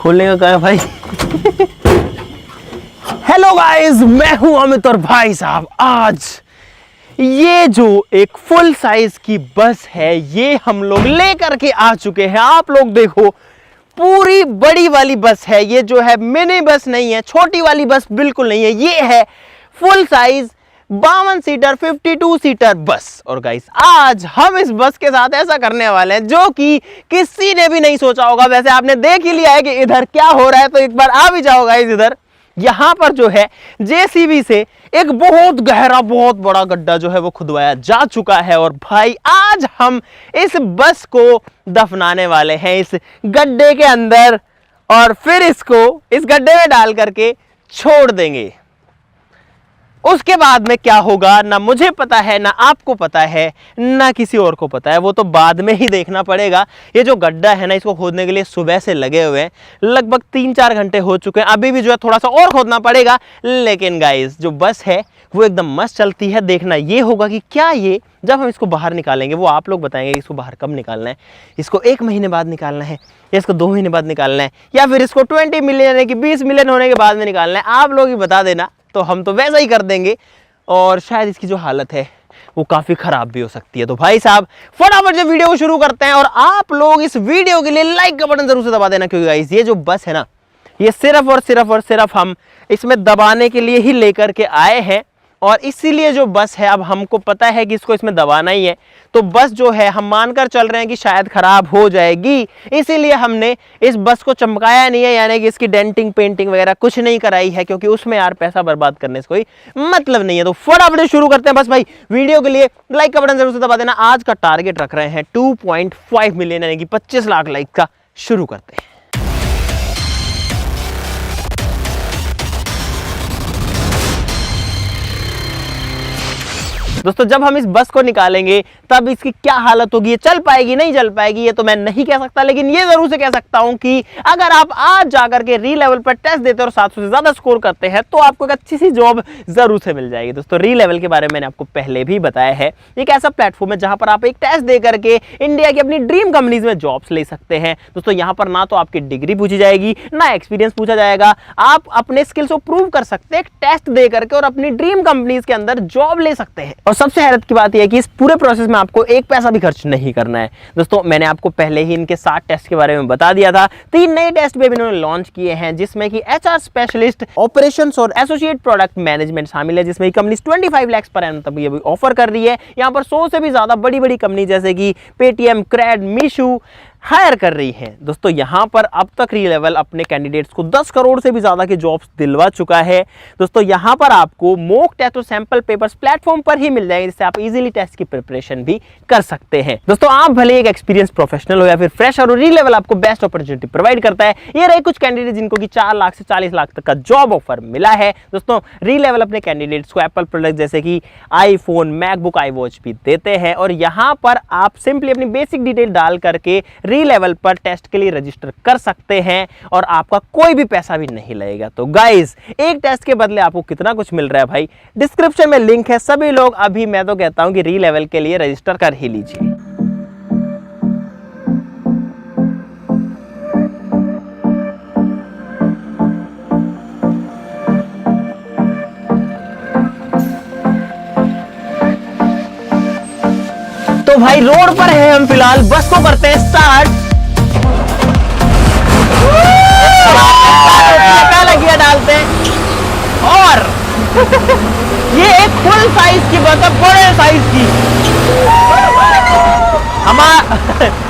खोलने का क्या है भाई? हेलो गाइस, मैं हूं अमित और भाई साहब आज ये जो एक फुल साइज की बस है ये हम लोग लेकर के आ चुके हैं। आप लोग देखो, पूरी बड़ी वाली बस है ये, जो है मिनी बस नहीं है, छोटी वाली बस बिल्कुल नहीं है, ये है full size 52 seater 52 seater bus. और गाइस आज हम इस बस के साथ ऐसा करने वाले हैं जो कि किसी ने भी नहीं सोचा होगा। वैसे आपने देख ही लिया है कि इधर क्या हो रहा है, तो एक बार आ भी जाओ गाइस। इधर यहां पर जो है जेसीबी से एक बहुत गहरा बहुत बड़ा गड्ढा जो है वो खुदवाया जा चुका है। और भाई आज हम इस बस को दफनाने वाले हैं इस गड्ढे के अंदर, और फिर इसको इस गड्ढे में डाल करके छोड़ देंगे। उसके बाद में क्या होगा ना मुझे पता है, ना आपको पता है, ना किसी और को पता है, वो तो बाद में ही देखना पड़ेगा। ये जो गड्ढा है ना, इसको खोदने के लिए सुबह से लगे हुए हैं, लगभग 3-4 घंटे हो चुके हैं। अभी भी जो है थोड़ा सा और खोदना पड़ेगा, लेकिन गाइस जो बस है वो एकदम मस्त चलती है। देखना ये होगा कि क्या ये जब हम इसको बाहर निकालेंगे, वो आप लोग बताएंगे इसको बाहर कब निकालना है, इसको 1 महीने बाद निकालना है या इसको 2 महीने बाद निकालना है, या फिर इसको 20 मिलियन यानी कि 20 मिलियन होने के बाद में निकालना है। आप लोग ही बता देना, तो हम तो वैसा ही कर देंगे। और शायद इसकी जो हालत है वो काफी खराब भी हो सकती है। तो भाई साहब फटाफट जो वीडियो को शुरू करते हैं, और आप लोग इस वीडियो के लिए लाइक का बटन जरूर से दबा देना, क्योंकि गाइस ये जो बस है ना, ये सिर्फ और सिर्फ हम इसमें दबाने के लिए ही लेकर के आए हैं। और इसीलिए जो बस है, अब हमको पता है कि इसको इसमें दबाना ही है, तो बस जो है हम मानकर चल रहे हैं कि शायद खराब हो जाएगी, इसीलिए हमने इस बस को चमकाया नहीं है, यानी कि इसकी डेंटिंग पेंटिंग वगैरह कुछ नहीं कराई है, क्योंकि उसमें यार पैसा बर्बाद करने से कोई मतलब नहीं है। तो फटाफट शुरू करते हैं। बस भाई वीडियो के लिए लाइक का बटन जरूर से दबा देना। आज का टारगेट रख रहे हैं 2.5 मिलियन यानी कि 25 लाख लाइक का। शुरू करते हैं। दोस्तों जब हम इस बस को निकालेंगे तब इसकी क्या हालत होगी, ये चल पाएगी नहीं चल पाएगी ये तो मैं नहीं कह सकता, लेकिन ये जरूर से कह सकता हूं कि अगर आप आज जाकर के री लेवल पर टेस्ट देते और 700 से ज्यादा स्कोर करते हैं तो आपको एक अच्छी सी जॉब जरूर से मिल जाएगी। दोस्तों री लेवल के बारे में मैंने आपको पहले भी बताया है, एक ऐसा प्लेटफॉर्म है जहां पर आप एक टेस्ट दे करके इंडिया की अपनी ड्रीम कंपनीज में जॉब्स ले सकते हैं। दोस्तों यहाँ पर ना तो आपकी डिग्री पूछी जाएगी, ना एक्सपीरियंस पूछा जाएगा, आप अपने स्किल्स को प्रूव कर सकते हैं एक टेस्ट दे करके और अपनी ड्रीम कंपनीज के अंदर जॉब ले सकते हैं। और सबसे हैरत की बात यह है कि इस पूरे प्रोसेस में आपको एक पैसा भी खर्च नहीं करना है। दोस्तों मैंने आपको पहले ही इनके 7 टेस्ट के बारे में बता दिया था। 3 नए टेस्ट भी इन्होंने लॉन्च किए हैं, जिसमें कि एचआर स्पेशलिस्ट, ऑपरेशंस और एसोसिएट प्रोडक्ट मैनेजमेंट शामिल है, जिसमें कंपनी 25 लाख पर एनम तक ये भी ऑफर कर रही है। यहाँ पर 100 से भी ज्यादा बड़ी बड़ी कंपनी जैसे कि पेटीएम, क्रेड, मीशू हायर कर रही है। दोस्तों यहाँ पर अब तक री लेवल अपने कैंडिडेट्स को 10 करोड़ से भी ज्यादा के जॉब्स दिलवा चुका है। दोस्तों यहाँ पर आपको मॉक टेस्ट और सैंपल पेपर्स प्लेटफॉर्म पर ही मिल जाएंगे, जिससे आप इजीली टेस्ट की प्रिपरेशन भी कर सकते हैं। दोस्तों आप भले एक एक्सपीरियंस प्रोफेशनल हो या फिर फ्रेशर हो, री लेवल आपको बेस्ट अपॉर्चुनिटी प्रोवाइड करता है। ये रहे कुछ कैंडिडेट जिनको कि 4 लाख से 40 लाख तक का जॉब ऑफर मिला है। दोस्तों री लेवल अपने कैंडिडेट्स को एप्पल प्रोडक्ट जैसे कि आईफोन, मैकबुक, iWatch भी देते हैं। और यहाँ पर आप सिंपली अपनी बेसिक डिटेल डाल करके री लेवल पर टेस्ट के लिए रजिस्टर कर सकते हैं और आपका कोई भी पैसा भी नहीं लगेगा। तो गाइस एक टेस्ट के बदले आपको कितना कुछ मिल रहा है भाई, डिस्क्रिप्शन में लिंक है। सभी लोग अभी मैं तो कहता हूं कि री लेवल के लिए रजिस्टर कर ही लीजिए। तो भाई रोड पर है हम फिलहाल, बस को करते हैं स्टार्ट। पहला गियर डालते हैं और ये एक फुल साइज की बस है, बड़े साइज की।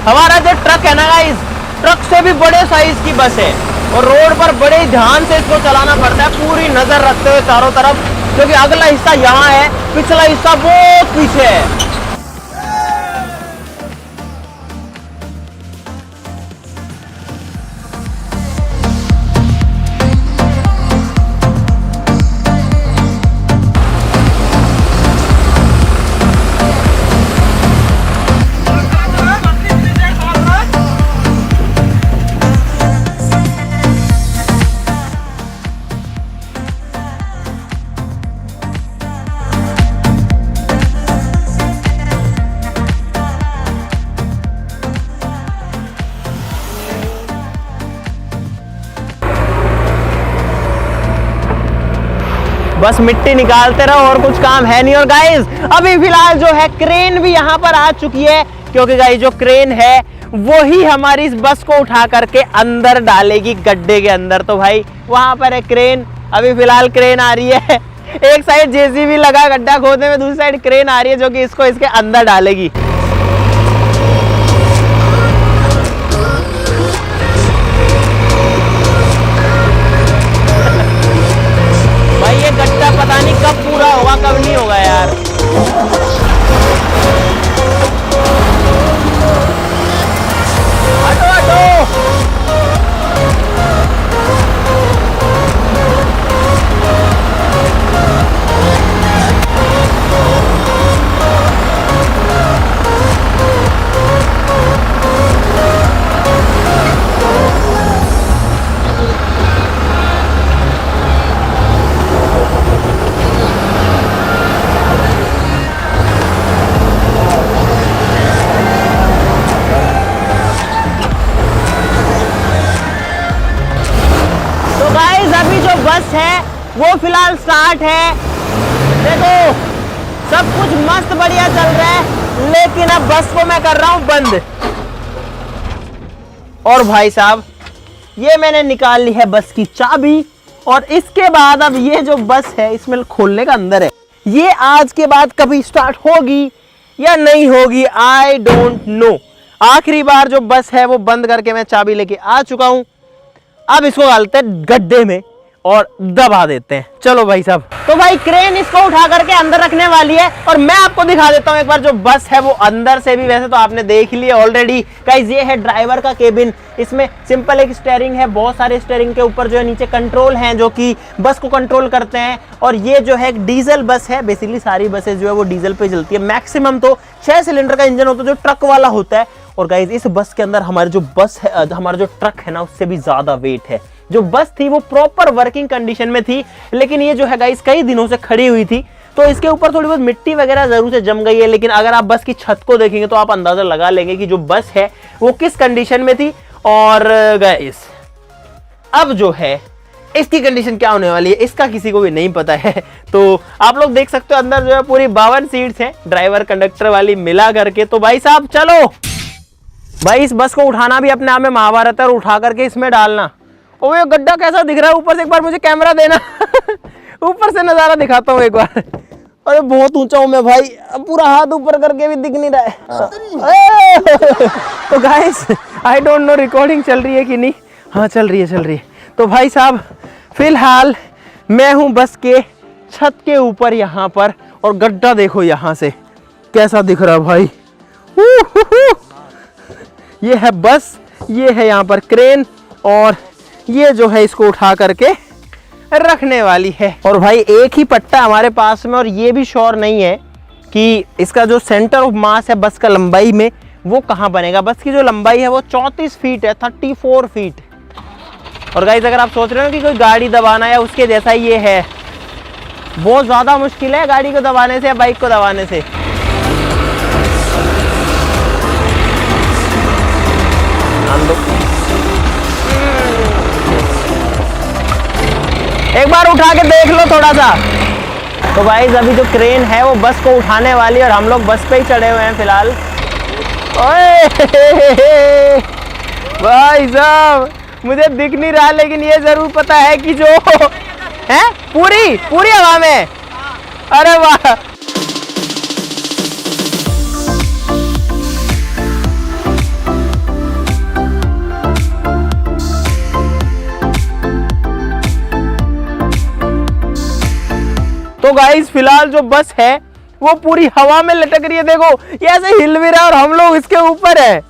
हमारा जो ट्रक है ना गाइस, ट्रक से भी बड़े साइज की बस है और रोड पर बड़े ध्यान से इसको चलाना पड़ता है, पूरी नजर रखते हुए चारों तरफ, क्योंकि अगला हिस्सा यहाँ है, पिछला हिस्सा बहुत पीछे है। बस मिट्टी निकालते रहो और कुछ काम है नहीं। और गाइस अभी फिलहाल जो है क्रेन भी यहाँ पर आ चुकी है, क्योंकि गाइस जो क्रेन है वो ही हमारी इस बस को उठा करके अंदर डालेगी गड्ढे के अंदर। तो भाई वहां पर है क्रेन, अभी फिलहाल क्रेन आ रही है। एक साइड जेसीबी लगा गड्ढा खोदने में, दूसरी साइड क्रेन आ रही है जो कि इसको इसके अंदर डालेगी। भाई ये गड्ढा पता नहीं कब पूरा होगा कब नहीं होगा यार। हटो हटो। बस है वो फिलहाल स्टार्ट है। देखो सब कुछ मस्त बढ़िया चल रहा है, लेकिन अब बस को मैं कर रहा हूं बंद। और भाई साहब ये मैंने निकाल ली है बस की चाबी, और इसके बाद अब ये जो बस है इसमें खोलने का अंदर है, ये आज के बाद कभी स्टार्ट होगी या नहीं होगी आई डोंट नो। आखिरी बार जो बस है वो बंद करके मैं चाबी लेके आ चुका हूं। अब इसको डालते हैं गड्ढे में और दबा देते हैं। चलो भाई साहब। तो भाई क्रेन इसको उठा करके अंदर रखने वाली है, और मैं आपको दिखा देता हूं एक बार जो बस है वो अंदर से भी। वैसे तो आपने देख लिया ऑलरेडी गाइस, ये है ड्राइवर का केबिन। इसमें सिंपल एक स्टीयरिंग है, बहुत सारे स्टीयरिंग के ऊपर जो है नीचे कंट्रोल हैं जो कि बस को कंट्रोल करते हैं। और ये जो है एक डीजल बस है, बेसिकली सारी बसेस जो है वो डीजल पे चलती है। मैक्सिमम तो 6 सिलेंडर का इंजन होता है जो ट्रक वाला होता है। और गाइस इस बस के अंदर हमारे जो बस है, हमारा जो ट्रक है ना, उससे भी ज्यादा वेट है। जो बस थी वो प्रॉपर वर्किंग कंडीशन में थी, लेकिन ये जो है गाइस कई दिनों से खड़ी हुई थी, तो इसके ऊपर थोड़ी बहुत मिट्टी वगैरह जरूर से जम गई है। लेकिन अगर आप बस की छत को देखेंगे तो आप अंदाजा लगा लेंगे कि जो बस है वो किस कंडीशन में थी। और गाइस अब जो है इसकी कंडीशन क्या होने वाली है इसका किसी को भी नहीं पता है। तो आप लोग देख सकते हो अंदर जो है पूरी 52 सीट्स हैं ड्राइवर कंडक्टर वाली मिला करके। तो भाई साहब चलो भाई, इस बस को उठाना भी अपने आप में महाभारत है, और उठा करके इसमें डालना। ओ ये गड्ढा कैसा दिख रहा है ऊपर से, एक बार मुझे कैमरा देना। ऊपर से नजारा दिखाता हूँ एक बार। अरे बहुत ऊंचा हूं मैं भाई, पूरा हाथ ऊपर करके भी दिख नहीं रहा है। तो guys I don't know recording चल रही है कि नहीं। हाँ चल रही है। तो भाई साहब फिलहाल मैं हूं बस के छत के ऊपर यहाँ पर, और गड्ढा देखो यहाँ से कैसा दिख रहा है भाई। ये है बस, ये है यहाँ पर क्रेन, और ये जो है इसको उठा करके रखने वाली है। और भाई एक ही पट्टा हमारे पास में, और ये भी श्योर नहीं है कि इसका जो सेंटर ऑफ मास है बस का लंबाई में वो कहाँ बनेगा। बस की जो लंबाई है वो 34 फीट है, 34 फीट। और गाइस अगर आप सोच रहे हो कि कोई गाड़ी दबाना या उसके जैसा ये है, बहुत ज़्यादा मुश्किल है गाड़ी को दबाने से या बाइक को दबाने से। एक बार उठा के देख लो थोड़ा सा। तो भाई अभी जो क्रेन है वो बस को उठाने वाली है, और हम लोग बस पे ही चढ़े हुए हैं फिलहाल। ओए भाई साहब मुझे दिख नहीं रहा, लेकिन ये जरूर पता है कि जो है पूरी हवा में। अरे वाह, तो गाइस फिलहाल जो बस है वो पूरी हवा में लटक रही है। देखो ये ऐसे हिल भी रहा है और हम लोग इसके ऊपर है,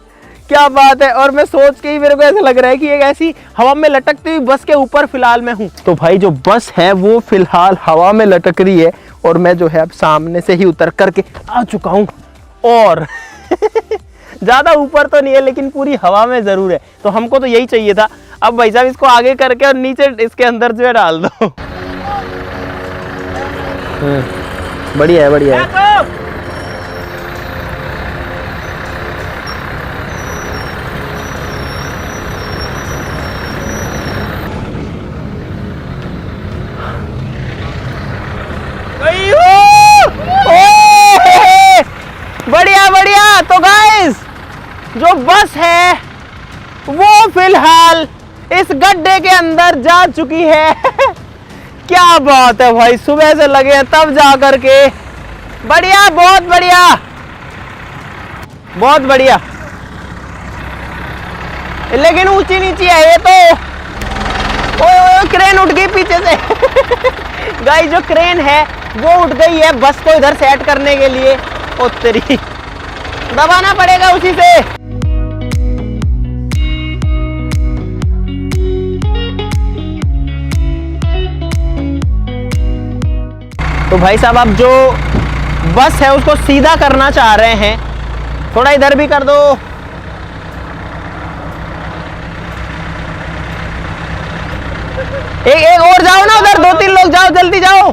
क्या बात है। और मैं सोच के ही मेरे को ऐसा लग रहा है कि एक ऐसी हवा में लटकती हुई बस के ऊपर फिलहाल मैं हूँ। तो भाई जो बस है वो फिलहाल हवा में लटक रही है, और मैं जो है अब सामने से ही उतर करके आ चुका हूँ। और ज्यादा ऊपर तो नहीं है लेकिन पूरी हवा में जरूर है, तो हमको तो यही चाहिए था। अब भाई साहब इसको आगे करके और नीचे इसके अंदर जो है डाल दो। बढ़िया है। तो गाइस जो बस है वो फिलहाल इस गड्ढे के अंदर जा चुकी है। क्या बात है भाई, सुबह से लगे हैं तब जा करके। बढ़िया, बहुत बढ़िया, बहुत बढ़िया। लेकिन ऊंची नीची है ये तो। ओए क्रेन उठ गई पीछे से। गाइस जो क्रेन है वो उठ गई है बस को इधर सेट करने के लिए। ओ तेरी, दबाना पड़ेगा उसी से। तो भाई साहब अब जो बस है उसको सीधा करना चाह रहे हैं। थोड़ा इधर भी कर दो। एक और जाओ ना उधर, 2-3 लोग जाओ, जल्दी जाओ।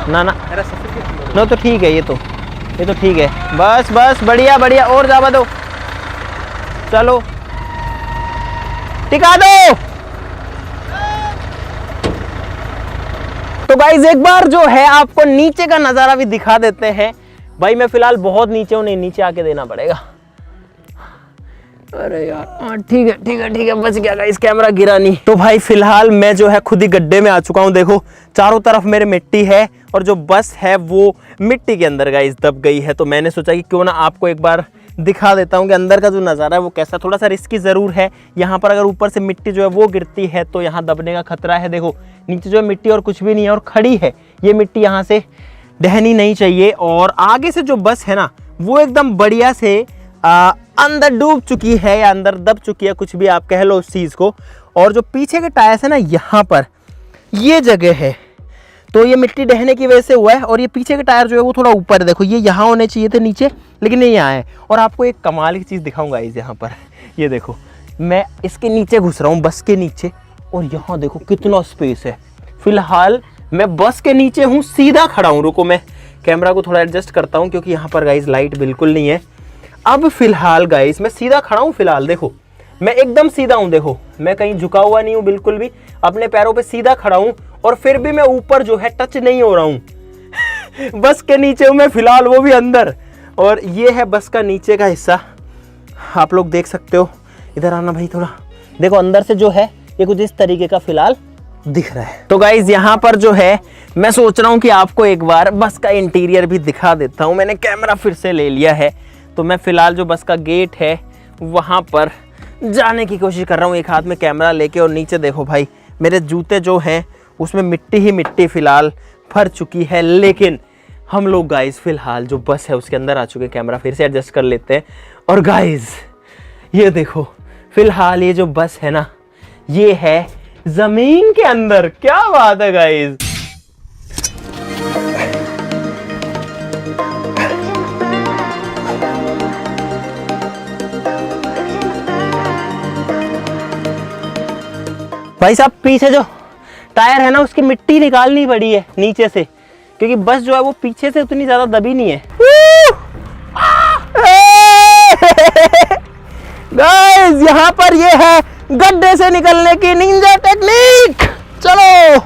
ना ना नो तो ठीक है, ये तो ठीक है। बस बस बढ़िया बढ़िया, और जावा दो। चलो टिका दो। तो गाइस एक बार जो है आपको नीचे का नजारा भी दिखा देते हैं। भाई मैं फिलहाल बहुत नीचे हूं, नहीं नीचे आके देना पड़ेगा। अरे यार ठीक है बच गया गाइस, कैमरा गिरा नहीं। तो भाई फिलहाल मैं जो है खुद ही गड्ढे में आ चुका हूं। देखो चारों तरफ मेरे मिट्टी है और जो बस है वो मिट्टी के अंदर गाइस दब गई है। तो मैंने सोचा कि क्यों ना आपको एक बार दिखा देता हूं कि अंदर का जो नज़ारा है वो कैसा। थोड़ा सा रिस्की ज़रूर है यहाँ पर, अगर ऊपर से मिट्टी जो है वो गिरती है तो यहाँ दबने का खतरा है। देखो नीचे जो है मिट्टी और कुछ भी नहीं है और खड़ी है ये मिट्टी, यहाँ से ढहनी नहीं चाहिए। और आगे से जो बस है ना वो एकदम बढ़िया से अंदर डूब चुकी है या अंदर दब चुकी है, कुछ भी आप कह लो उस चीज़ को। और जो पीछे के टायर्स है ना यहाँ पर ये जगह है, तो ये मिट्टी डहने की वजह से हुआ है। और ये पीछे के टायर जो है वो थोड़ा ऊपर है। देखो ये यहाँ होने चाहिए थे नीचे, लेकिन ये यहाँ है। और आपको एक कमाल की चीज़ दिखाऊंगा इस यहाँ पर, ये देखो मैं इसके नीचे घुस रहा हूँ, बस के नीचे, और यहाँ देखो कितना स्पेस है। फिलहाल मैं बस के नीचे हूँ, सीधा खड़ा हूँ। रुको मैं कैमरा को थोड़ा एडजस्ट करता हूँ क्योंकि यहाँ पर गाइस लाइट बिल्कुल नहीं है। अब फिलहाल गाइस मैं सीधा खड़ा हूँ। फिलहाल देखो मैं एकदम सीधा हूँ, देखो मैं कहीं झुका हुआ नहीं हूँ, बिल्कुल भी अपने पैरों पे सीधा खड़ा हूँ। और फिर भी मैं ऊपर जो है टच नहीं हो रहा हूँ। बस के नीचे हूँ मैं फिलहाल, वो भी अंदर। और ये है बस का नीचे का हिस्सा, आप लोग देख सकते हो। इधर आना भाई थोड़ा, देखो अंदर से जो है ये कुछ इस तरीके का फिलहाल दिख रहा है। तो गाइज यहाँ पर जो है मैं सोच रहा हूँ कि आपको एक बार बस का इंटीरियर भी दिखा देता हूँ। मैंने कैमरा फिर से ले लिया है, तो मैं फिलहाल जो बस का गेट है वहाँ पर जाने की कोशिश कर रहा हूँ एक हाथ में कैमरा लेके। और नीचे देखो भाई मेरे जूते जो हैं उसमें मिट्टी ही मिट्टी फिलहाल भर चुकी है। लेकिन हम लोग गाइज फिलहाल जो बस है उसके अंदर आ चुके हैं। कैमरा फिर से एडजस्ट कर लेते हैं। और गाइज ये देखो फिलहाल ये जो बस है ना ये है जमीन के अंदर। क्या बात है गाइज। भाई साहब पीछे जो टायर है ना उसकी मिट्टी निकालनी पड़ी है नीचे से, क्योंकि बस जो है वो पीछे से उतनी ज्यादा दबी नहीं है। गाइस यहाँ पर ये है गड्ढे से निकलने की निंजा टेक्निक। चलो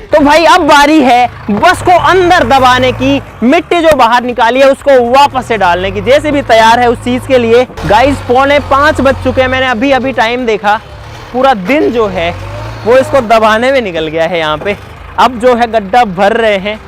तो भाई अब बारी है बस को अंदर दबाने की, मिट्टी जो बाहर निकाली है उसको वापस से डालने की। जैसे भी तैयार है उस चीज के लिए। गाइस 4:45 बज चुके हैं, मैंने अभी अभी टाइम देखा। पूरा दिन जो है वो इसको दबाने में निकल गया है यहाँ पे। अब जो है गड्ढा भर रहे हैं।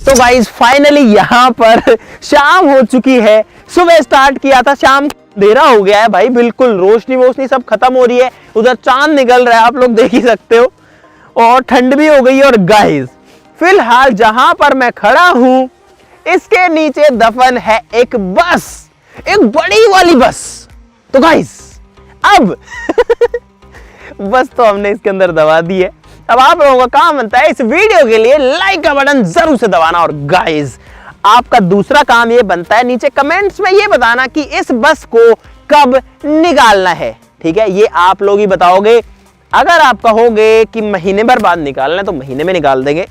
तो गाइस फाइनली यहाँ पर शाम हो चुकी है। सुबह स्टार्ट किया था, शाम अंधेरा हो गया है भाई, बिल्कुल रोशनी वोशनी सब खत्म हो रही है, उधर चांद निकल रहा है, आप लोग देख ही सकते हो, और ठंड भी हो गई है। और गाइस फिलहाल जहां पर मैं खड़ा हूं इसके नीचे दफन है एक बस, एक बड़ी वाली बस। तो गाइस अब बस तो हमने इसके अंदर दबा दी है। अब आप लोगों का काम बनता है इस वीडियो के लिए लाइक का बटन जरूर से दबाना। और गाइस आपका दूसरा काम ये बनता है नीचे कमेंट्स में ये बताना कि इस बस को कब निकालना है। ठीक है, ये आप लोग ही बताओगे। अगर आप कहोगे कि महीने भर बाद निकालना है तो महीने में निकाल देंगे,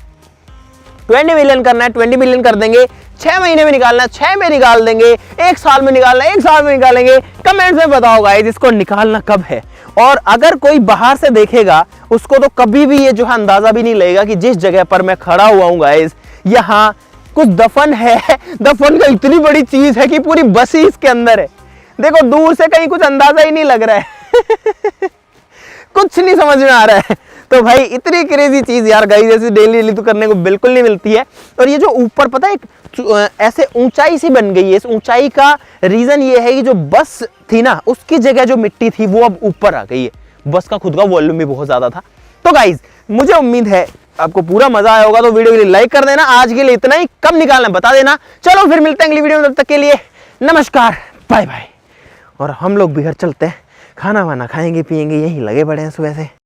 20 मिलियन करना है 20 मिलियन कर देंगे, 6 महीने में निकालना है 6 में निकाल देंगे, 1 साल में निकालना है 1 साल में निकालेंगे। कमेंट्स में बताओ गाइस इसको निकालना कब है। और अगर कोई बाहर से देखेगा उसको तो कभी भी ये जो है अंदाजा भी नहीं लगेगा कि जिस जगह पर मैं खड़ा हुआ हूं गाइस यहाँ कुछ दफन है। दफन का इतनी बड़ी चीज है कि पूरी बस ही इसके अंदर है। देखो दूर से कहीं कुछ अंदाजा ही नहीं लग रहा है कुछ नहीं समझ में आ रहा है। तो भाई इतनी क्रेजी चीज यार गाइस ऐसे डेली तो करने को बिल्कुल नहीं मिलती है। और ये जो ऊपर पता है ऐसे ऊंचाई सी बन गई है, इस ऊंचाई का रीजन ये है कि जो बस थी ना उसकी जगह जो मिट्टी थी वो अब ऊपर आ गई है। बस का खुद का वॉल्यूम भी बहुत ज्यादा था। तो गाइस मुझे उम्मीद है आपको पूरा मजा आया होगा, तो वीडियो के लिए लाइक कर देना। आज के लिए इतना ही, कब निकालना बता देना। चलो फिर मिलते हैं अगली वीडियो में, तब तक के लिए नमस्कार, बाय बाय। और हम लोग भी घर चलते हैं, खाना वाना खाएंगे पिएंगे, यहीं लगे पड़े हैं सुबह से।